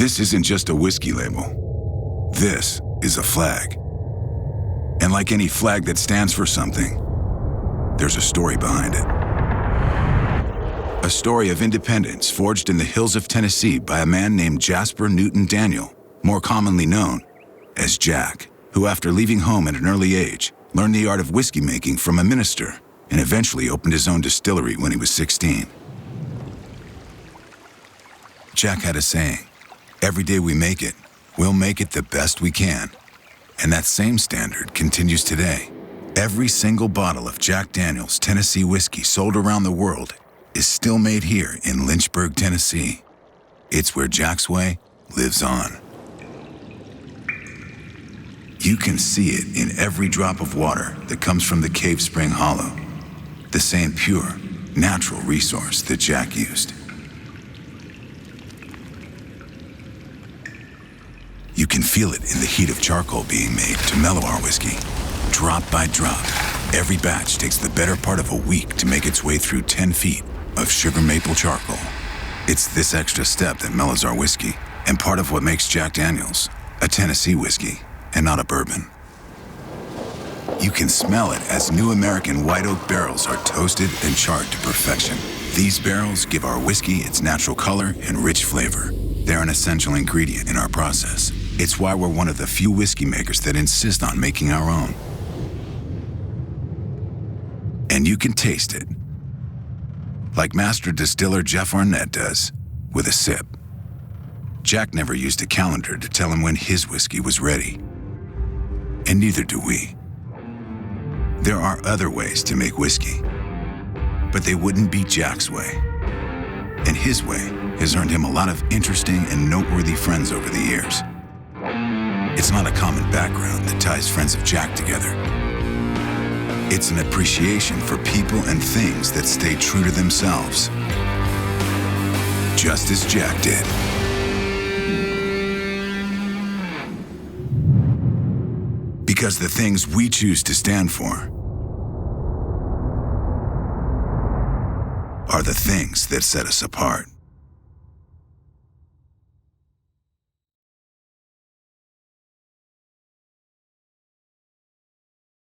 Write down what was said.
This isn't just a whiskey label. This is a flag. And like any flag that stands for something, there's a story behind it. A story of independence forged in the hills of Tennessee by a man named Jasper Newton Daniel, more commonly known as Jack, who after leaving home at an early age, learned the art of whiskey making from a minister and eventually opened his own distillery when he was 16. Jack had a saying, "Every day we make it, we'll make it the best we can." And that same standard continues today. Every single bottle of Jack Daniel's Tennessee whiskey sold around the world is still made here in Lynchburg, Tennessee. It's where Jack's way lives on. You can see it in every drop of water that comes from the Cave Spring Hollow, the same pure, natural resource that Jack used. You can feel it in the heat of charcoal being made to mellow our whiskey. Drop by drop, every batch takes the better part of a week to make its way through 10 feet of sugar maple charcoal. It's this extra step that mellows our whiskey, and part of what makes Jack Daniel's a Tennessee whiskey and not a bourbon. You can smell it as new American white oak barrels are toasted and charred to perfection. These barrels give our whiskey its natural color and rich flavor. They're an essential ingredient in our process. It's why we're one of the few whiskey makers that insist on making our own. And you can taste it, like Master Distiller Jeff Arnett does, with a sip. Jack never used a calendar to tell him when his whiskey was ready. And neither do we. There are other ways to make whiskey, but they wouldn't be Jack's way. And his way has earned him a lot of interesting and noteworthy friends over the years. It's not a common background that ties friends of Jack together. It's an appreciation for people and things that stay true to themselves, just as Jack did. Because the things we choose to stand for are the things that set us apart.